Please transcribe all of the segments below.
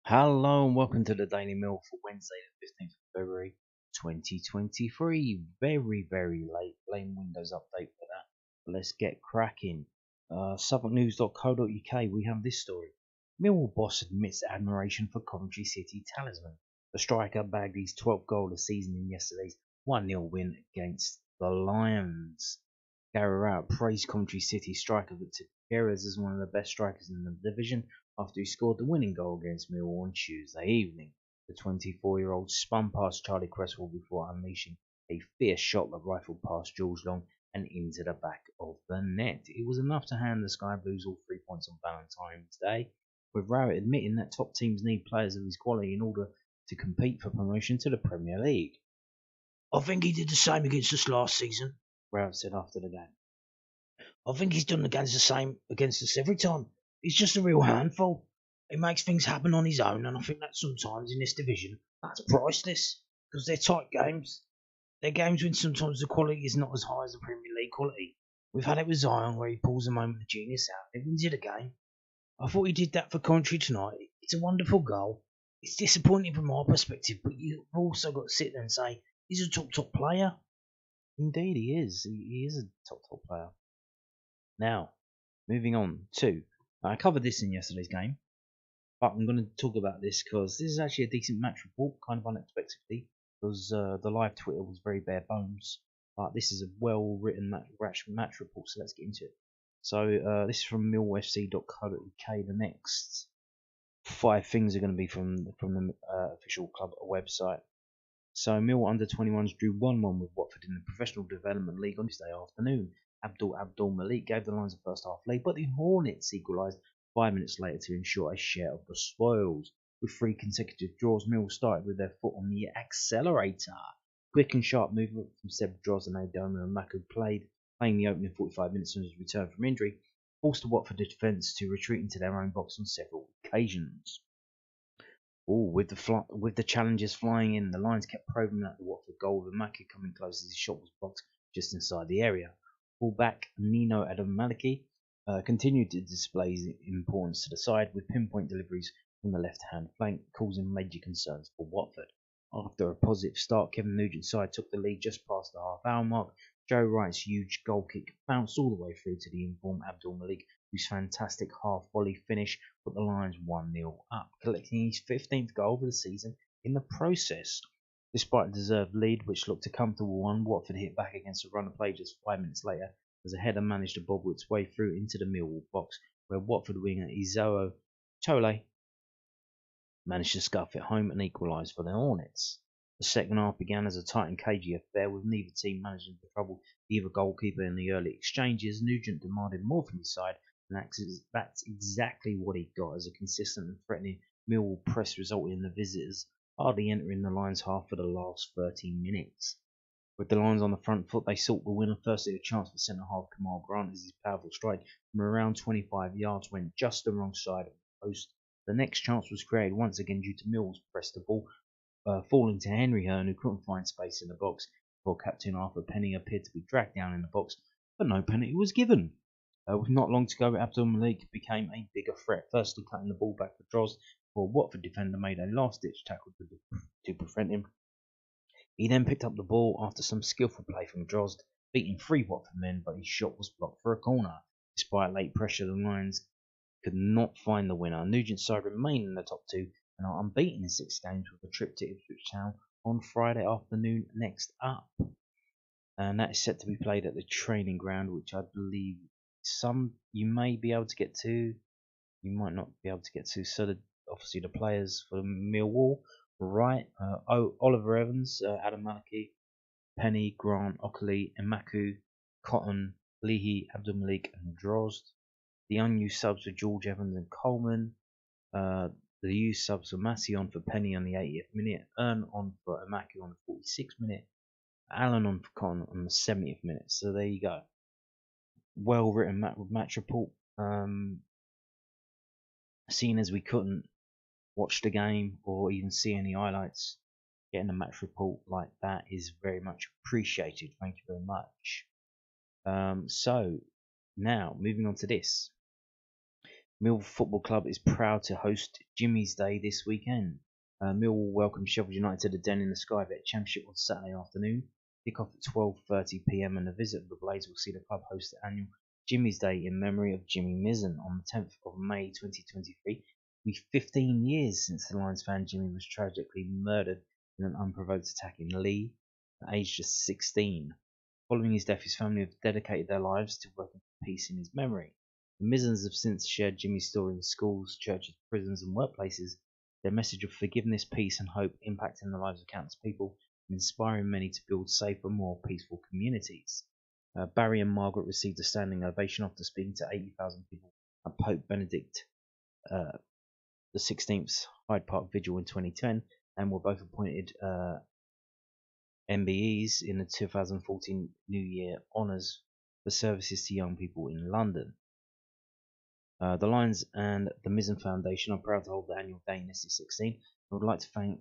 Hello and welcome to the Daily Mill for Wednesday, the 15th of February 2023. Very late. Blame Windows update for that. But let's get cracking. Southwarknews.co.uk, we have this story. Millwall boss admits admiration for Coventry City talisman. The striker bagged his 12th goal of the season in yesterday's 1-0 win against the Lions. Gary Rowett praised Coventry City striker Viktor Gyokeres as one of the best strikers in the division after he scored the winning goal against Millwall on Tuesday evening. The 24-year-old spun past Charlie Cresswell before unleashing a fierce shot that rifled past George Long and into the back of the net. It was enough to hand the Sky Blues all 3 points on Valentine's Day, with Rowett admitting that top teams need players of his quality in order to compete for promotion to the Premier League. I think he did the same against us last season, Rowett said after the game. I think he's done the same against us every time. He's just a real handful. He makes things happen on his own, and I think that sometimes in this division, that's priceless, because they're tight games. They're games when sometimes the quality is not as high as the Premier League quality. We've had it with Zian, where he pulls a moment of genius out and wins you the game. I thought he did that for Coventry tonight. It's a wonderful goal. It's disappointing from our perspective, but you've also got to sit there and say, he's a top player. Indeed, he is. He is a top player. Now, moving on to, I covered this in yesterday's game, but I'm going to talk about this because this is actually a decent match report, kind of unexpectedly, because the live Twitter was very bare bones, but this is a well-written match report, so let's get into it. So this is from millwfc.co.uk. The next 5 things are going to be from the official club website. So Mill under-21s drew 1-1 with Watford in the Professional Development League on Tuesday afternoon. Abdul Malik gave the Lions a first half lead, but the Hornets equalised 5 minutes later to ensure a share of the spoils. With 3 consecutive draws, Mill started with their foot on the accelerator. Quick and sharp movement from Seb Droz and Adoma and Maku playing the opening 45 minutes on his return from injury, forced the Watford defence to retreat into their own box on several occasions. With the challenges flying in, the Lions kept probing at the Watford goal, with Maku coming close as his shot was blocked just inside the area. Fullback Nino Adamaliki continued to display his importance to the side, with pinpoint deliveries from the left-hand flank, causing major concerns for Watford. After a positive start, Kevin Nugent's side took the lead just past the half-hour mark. Joe Wright's huge goal kick bounced all the way through to the informed Abdul Malik, whose fantastic half-volley finish put the Lions 1-0 up, collecting his 15th goal of the season in the process. Despite a deserved lead, which looked a comfortable one, Watford hit back against a run of play just 5 minutes later, as a header managed to bobble its way through into the Millwall box, where Watford winger Izoa Chole managed to scuff it home and equalise for the Hornets. The second half began as a tight and cagey affair, with neither team managing to trouble either goalkeeper in the early exchanges. Nugent demanded more from his side, and that's exactly what he got, as a consistent and threatening Millwall press resulted in the visitors hardly entering the Lions' half for the last 13 minutes. With the Lions on the front foot, they sought the winner. Firstly, a chance for centre-half Kamal Grant as his powerful strike from around 25 yards went just the wrong side of the post. The next chance was created once again due to Mills' press the ball, falling to Henry Hearn, who couldn't find space in the box, before Captain Arthur Penny appeared to be dragged down in the box, but no penalty was given. With not long to go, Abdul Malik became a bigger threat, firstly cutting the ball back for Droz, before Watford defender made a last-ditch tackle to prevent him. He then picked up the ball after some skillful play from Droz, beating 3 Watford men, but his shot was blocked for a corner. Despite late pressure, the Lions could not find the winner. Nugent's side remain in the top 2 and are unbeaten in 6 games, with a trip to Ipswich Town on Friday afternoon next up. And that is set to be played at the training ground, which I believe some you may be able to get to, you might not be able to get to. So obviously the players for Millwall, Wright, Oliver Evans, Adam Maliki, Penny, Grant, Ockley, Emaku, Cotton, Leahy, Abdul Malik and Drozd. The unused subs were George Evans and Coleman. The used subs were Massey on for Penny on the 80th minute, Earn on for Emaku on the 46th minute, Allen on for Cotton on the 70th minute. So there you go. Well written match report. Seeing as we couldn't watch the game or even see any highlights, getting a match report like that is very much appreciated. Thank you very much. So now moving on to this. Millwall Football Club is proud to host Jimmy's Day this weekend. Millwall welcomes Sheffield United to the Den in the Sky Bet Championship on Saturday afternoon. Kick off at 12:30 p.m. and a visit of the Blaze will see the club host the annual Jimmy's Day in memory of Jimmy Mizzen on the 10th of May 2023. It'll be 15 years since the Lions fan Jimmy was tragically murdered in an unprovoked attack in Lee, at age just 16. Following his death, his family have dedicated their lives to working for peace in his memory. The Mizzens have since shared Jimmy's story in schools, churches, prisons, and workplaces, their message of forgiveness, peace, and hope impacting the lives of countless people and inspiring many to build safer, more peaceful communities. Barry and Margaret received a standing ovation after speaking to 80,000 people at Pope Benedict the 16th's Hyde Park Vigil in 2010, and were both appointed MBEs in the 2014 New Year Honours for services to young people in London. The Lions and the Mizzen Foundation are proud to hold the annual day in SC16 and would like to thank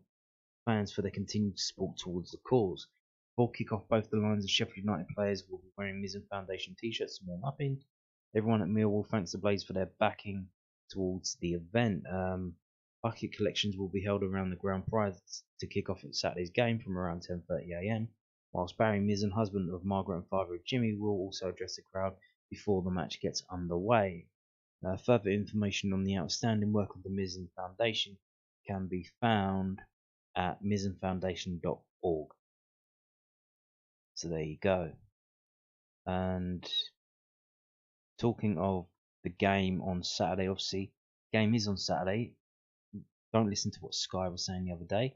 fans for their continued support towards the cause. Before kick-off, both the Lions and Sheffield United players will be wearing Mizzen Foundation t-shirts to warm up in. Everyone at Millwall thanks the Blaze for their backing towards the event. Bucket collections will be held around the ground prior to kick-off at Saturday's game from around 10:30 a.m, whilst Barry Mizzen, husband of Margaret and father of Jimmy, will also address the crowd before the match gets underway. Further information on the outstanding work of the Mizzen Foundation can be found at mizzenfoundation.org. So there you go. And talking of the game on Saturday, obviously, game is on Saturday. Don't listen to what Sky was saying the other day.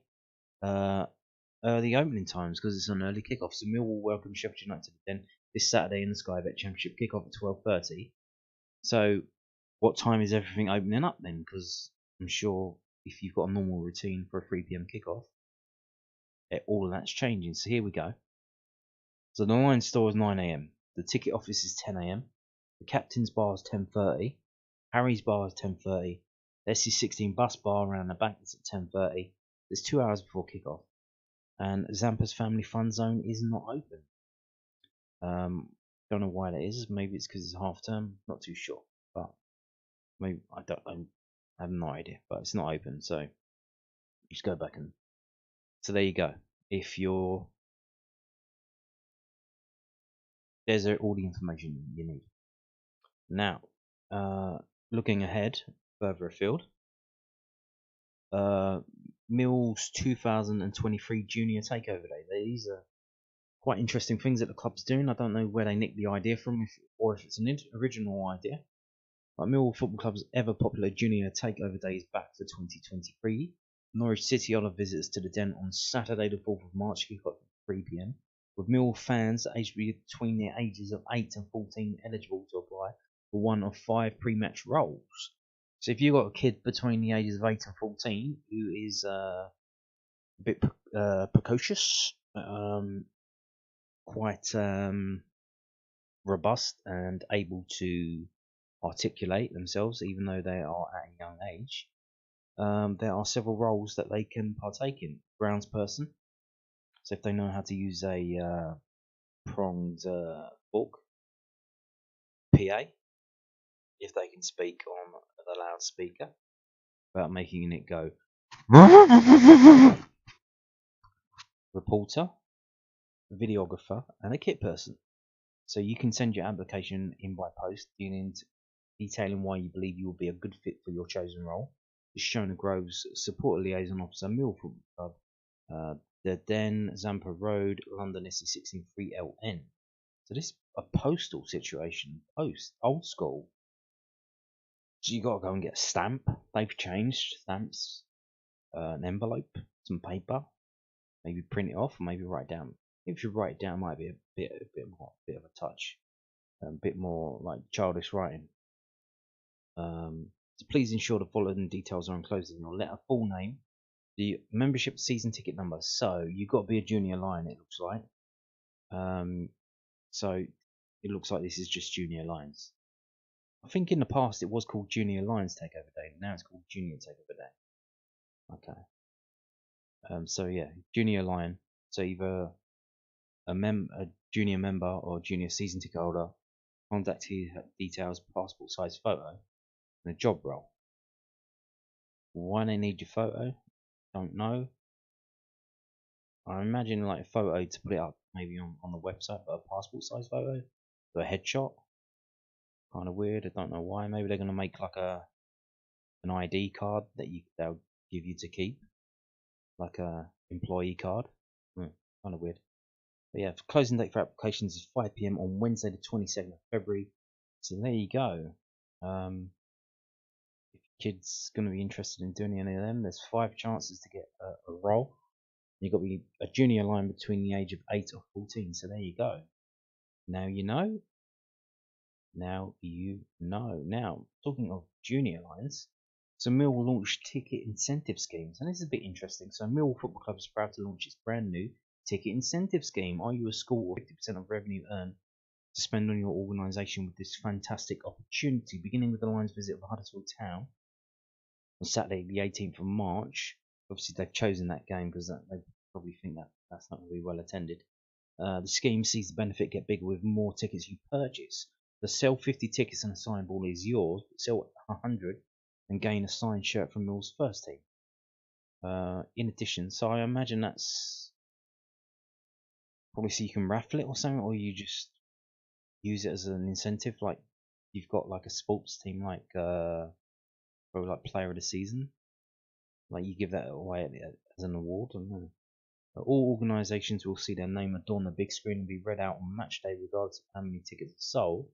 Early opening times because it's an early kickoff. So Millwall welcome Sheffield United to the Den this Saturday in the Sky Bet Championship. Kickoff at 12:30. So what time is everything opening up then? Because I'm sure if you've got a normal routine for a 3 p.m. kickoff, all of that's changing. So here we go. So the Lions store is 9 a.m. The ticket office is 10 a.m. The captain's bar is 10:30. Harry's bar is 10:30. The SC16 bus bar around the back is at 10:30. There's 2 hours before kickoff. And Zampa's Family Fun Zone is not open. Don't know why that is. Maybe it's because it's half term. Not too sure. But maybe I have no idea. But it's not open, so just go back and. So there you go. If you're there's all the information you need. Now, looking ahead, further afield, Mill's 2023 Junior Takeover Day. These are quite interesting things that the club's doing. I don't know where they nicked the idea from, or if it's an original idea. But Millwall Football Club's ever popular Junior Takeover Day is back for 2023. Norwich City honour visitors to the Den on Saturday the 4th of March, kick off at 3 p.m. With Millwall fans aged between the ages of 8 and 14 eligible to apply for one of 5 pre-match roles. So if you've got a kid between the ages of 8 and 14 who is a bit precocious, quite robust and able to articulate themselves even though they are at a young age, there are several roles that they can partake in. Groundsperson, so if they know how to use a pronged fork. PA, if they can speak on the loudspeaker without making it go. Reporter, videographer, and a kit person. So you can send your application in by post, detailing why you believe you will be a good fit for your chosen role. The Shona Groves Support Liaison Officer, Millwall Football Club, the Den, Zampa Road, London SC16 3LN. So this is a postal situation. Old school. So you got to go and get a stamp. They've changed stamps, an envelope, some paper. Maybe print it off, or maybe write it down. If you write it down, it might be a bit of a touch, a bit more like childish writing. So please ensure the following details are enclosed in your letter: full name, the membership season ticket number. So you've got to be a junior lion, it looks like. So it looks like this is just Junior Lions. I think in the past it was called Junior Lions Takeover Day. Now it's called Junior Takeover Day. Okay. So yeah, Junior Lion. So either a junior member or junior season ticket holder. Contact details, passport size photo. in a job role. Why they need your photo? Don't know. I imagine like a photo to put it up maybe on the website, but a passport size photo, so a headshot. Kind of weird. I don't know why. Maybe they're gonna make like an ID card that they'll give you to keep, like a employee card. Kind of weird. But yeah, closing date for applications is 5 p.m. on Wednesday, the 22nd of February. So there you go. If your kid's going to be interested in doing any of them, there's 5 chances to get a role. You've got to be a junior line between the age of 8 or 14. So there you go. Now you know. Now you know. Now, talking of junior lines, so Millwall launched ticket incentive schemes, and this is a bit interesting. So Millwall Football Club is proud to launch its brand new ticket incentive scheme. Are you a school or 50% of revenue earned to spend on your organisation with this fantastic opportunity? Beginning with the Lions visit of Huddersfield Town on Saturday, the 18th of March. Obviously, they've chosen that game because they probably think that's not going to be well attended. The scheme sees the benefit get bigger with more tickets you purchase. The sell 50 tickets and a signed ball is yours, but sell 100 and gain a signed shirt from Mill's first team. In addition, so I imagine that's probably so you can raffle it or something, or you just use it as an incentive, like you've got like a sports team, like probably like player of the season, like you give that away as an award. I don't know. All organisations will see their name adorn the big screen and be read out on match day, regardless of how many tickets are sold.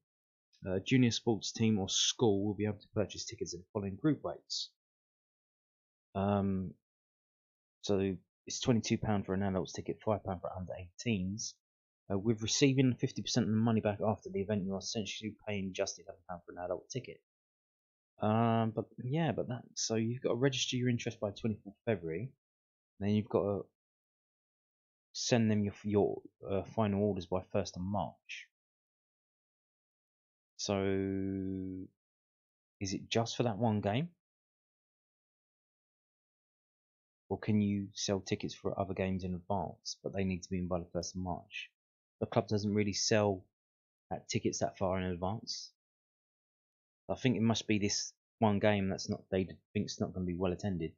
A junior sports team or school will be able to purchase tickets at the following group rates. So it's £22 for an adult's ticket, £5 for under 18s. With receiving 50% of the money back after the event, you're essentially paying just £11 for an adult ticket. But that, so you've got to register your interest by 24th February. Then you've got to send them your final orders by 1st of March. So is it just for that one game? Or can you sell tickets for other games in advance, but they need to be in by the 1st of March? The club doesn't really sell tickets that far in advance. I think it must be this one game they think it's not going to be well attended.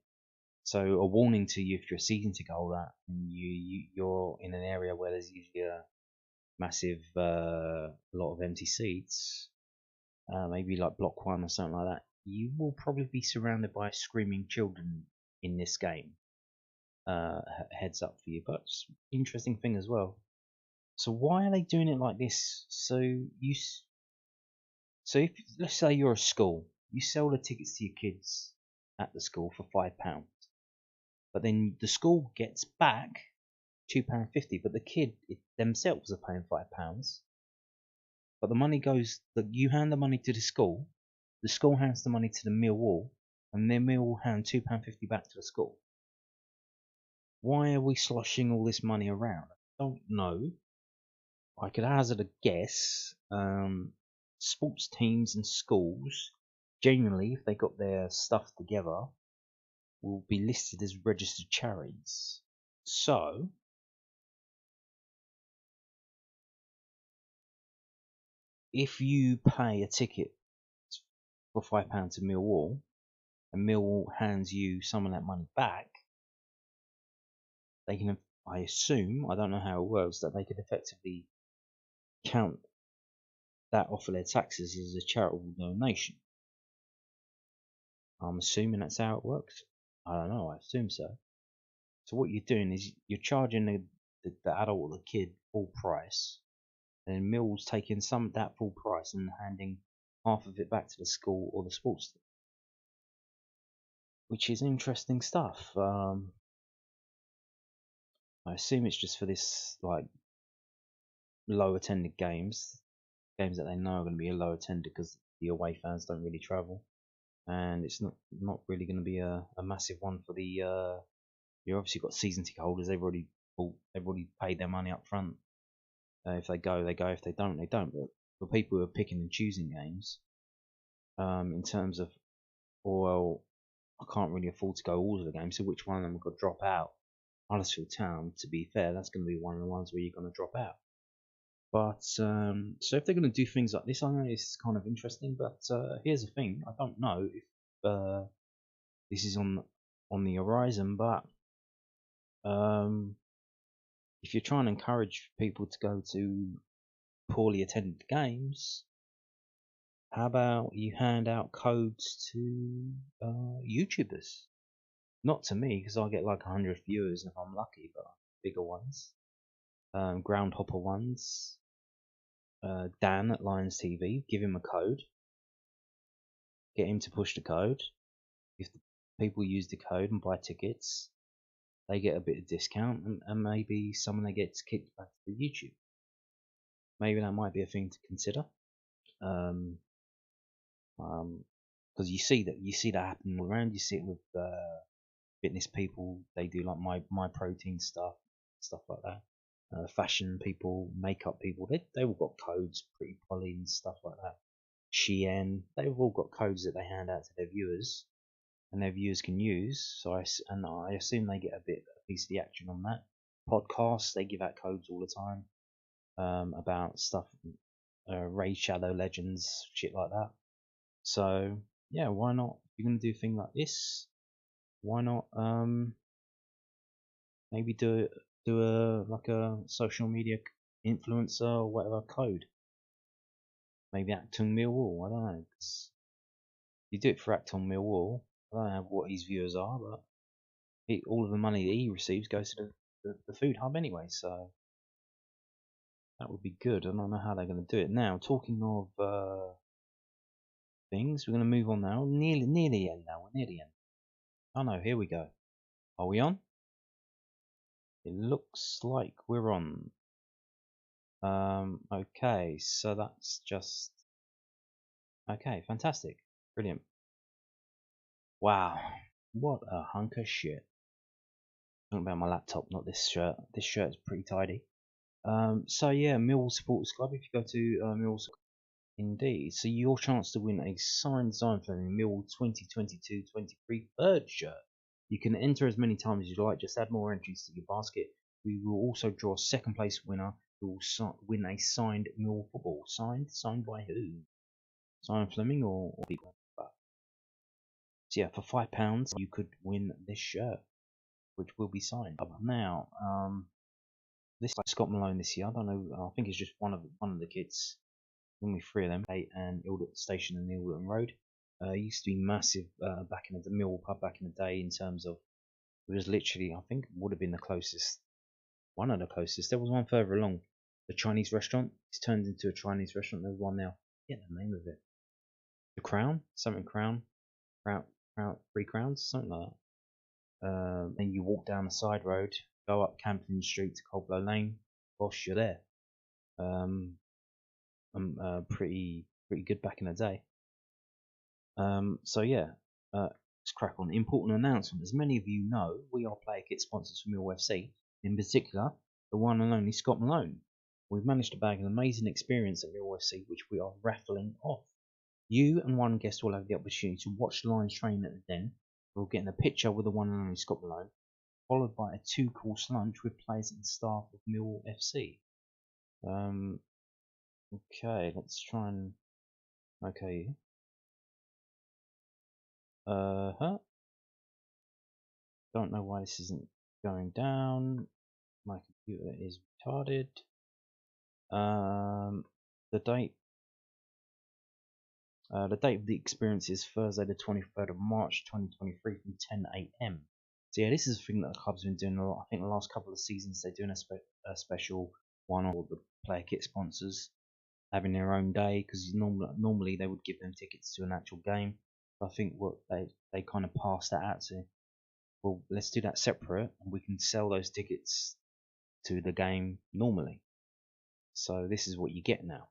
So a warning to you if you're a season ticket holder and you're in an area where there's usually a massive lot of empty seats, maybe like block 1 or something like that, you will probably be surrounded by screaming children in this game. Heads up for you, but interesting thing as well. So why are they doing it like this? So if let's say you're a school, you sell the tickets to your kids at the school for £5, but then the school gets back £2.50, but the kid themselves are paying £5. But the money goes, you hand the money to the school hands the money to the Millwall, and then Millwall hand £2.50 back to the school. Why are we sloshing all this money around? I don't know. I could hazard a guess. Sports teams and schools, generally, if they got their stuff together, will be listed as registered charities. So, if you pay a ticket for £5 to Millwall, and Millwall hands you some of that money back, they can, I assume, I don't know how it works, that they could effectively count that off of their taxes as a charitable donation. I'm assuming that's how it works. I don't know, I assume so. So what you're doing is you're charging the adult or the kid full price, and then Mill's taking some of that full price and handing half of it back to the school or the sports team, which is interesting stuff. I assume it's just for this like low attended games that they know are going to be low attended because the away fans don't really travel, and it's not really going to be a massive one for the. You obviously got season ticket holders. They've already paid their money up front. If they go, they go. If they don't, they don't. But for people who are picking and choosing games, in terms of, well, I can't really afford to go all of the games, so which one of them got to drop out? Huddersfield Town, to be fair, that's going to be one of the ones where you're going to drop out. But so if they're going to do things like this, I know it's kind of interesting. But here's the thing: I don't know if this is on the horizon. But if you're trying to encourage people to go to poorly attended games, how about you hand out codes to YouTubers? Not to me, because I get like 100 viewers if I'm lucky, but bigger ones, groundhopper ones. Dan at Lions TV, give him a code, get him to push the code. If the people use the code and buy tickets, they get a bit of discount, and maybe someone that gets kicked back to YouTube. Maybe that might be a thing to consider. Because you see that happening all around. You see it with fitness people. They do like my protein stuff like that. Fashion people, makeup people, they all got codes. Pretty Polly and stuff like that. Shein, they've all got codes that they hand out to their viewers, and their viewers can use. So I assume they get a piece of the action on that. Podcasts, they give out codes all the time about stuff, Raid Shadow Legends, shit like that. So yeah, why not? If you're gonna do a thing like this, why not maybe do a social media influencer or whatever code? Maybe Acton Millwall, I don't know. 'Cause if you do it for Acton Millwall, I don't know what his viewers are, but all of the money that he receives goes to the food hub anyway, so that would be good. I don't know how they're going to do it. Now, talking of things, we're going to move on now. Near the end now. We're near the end. Oh no, here we go. Are we on? It looks like we're on. Okay, so that's just... Okay, fantastic. Brilliant. Wow, what a hunk of shit. Talking about my laptop, not this shirt. This shirt is pretty tidy. So yeah, Millwall Sports Club. If you go to Millwall, indeed, so your chance to win a signed Zian Flemming Millwall 2022-23 third shirt. You can enter as many times as you like. Just add more entries to your basket. We will also draw a second place winner who will win a signed Millwall football. Signed by who? Zian Flemming or people? So yeah, for £5 you could win this shirt, which will be signed. Now, this is Scott Malone this year. I don't know. I think it's just one of the kids. Only three of them. And Ilderton Station and Ilderton Road. Used to be massive back in the Millwall pub back in the day. In terms of, it was literally, I think, would have been the closest. One of the closest. There was one further along. The Chinese restaurant. It's turned into a Chinese restaurant. There's one now. Get the name of it. The Crown. Something Crown. Crown. 3 Crowns. Something like that. Then you walk down the side road, go up Camden Street to Coldblow Lane. Gosh, you're there. Pretty good back in the day. So yeah, let's crack on. Important announcement. As many of you know, we are player kit sponsors for Millwall FC. In particular, the one and only Scott Malone. We've managed to bag an amazing experience at Millwall FC, which we are raffling off. You and one guest will have the opportunity to watch the Lions train at the Den. We'll get in a picture with the one and only Scott Malone, followed by a 2-course lunch with players and staff of Millwall FC. Okay, let's try and... Okay. Don't know why this isn't going down. My computer is retarded. The date of the experience is Thursday the 23rd of March 2023 from 10 AM. So yeah, this is a thing that the club's been doing a lot. I think the last couple of seasons they're doing a special one on the player kit sponsors having their own day, because normally they would give them tickets to an actual game. I think what they kind of passed that out to, well, let's do that separate and we can sell those tickets to the game normally. So this is what you get now.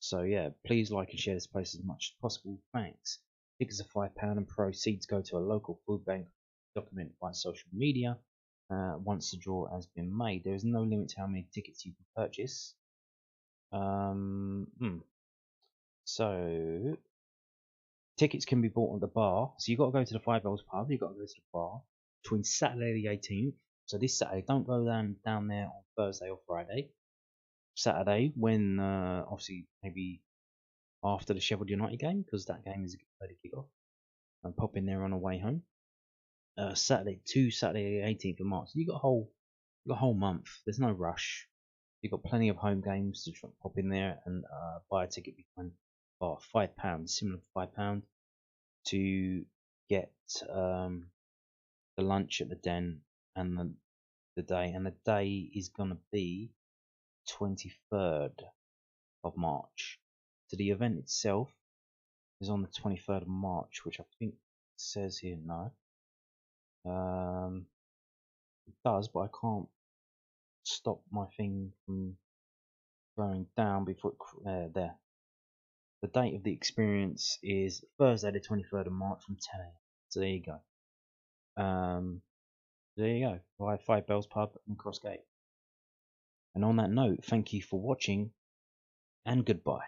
So yeah, please like and share this post as much as possible. Thanks. Tickets are £5 and proceeds go to a local food bank, documented by social media. Once the draw has been made, there is no limit to how many tickets you can purchase. So tickets can be bought at the bar. So you've got to go to the Five Bells pub. You've got to go to the bar between Saturday the 18th, So this Saturday, don't go down there on Thursday or Friday. Saturday, when obviously maybe after the Sheffield United game, because that game is a early kick-off, and pop in there on the way home. Saturday 18th of March. You got a whole month. There's no rush. You've got plenty of home games to try pop in there and buy a ticket behind £5, similar to £5, to get the lunch at the Den and the day. And the day is gonna be 23rd of March. So the event itself is on the 23rd of March, which I think says here no. It does, but I can't stop my thing from going down before there. The date of the experience is Thursday, the 23rd of March from 10 a.m. So there you go. There you go. By Five Bells Pub in Crossgate. And on that note, thank you for watching and goodbye.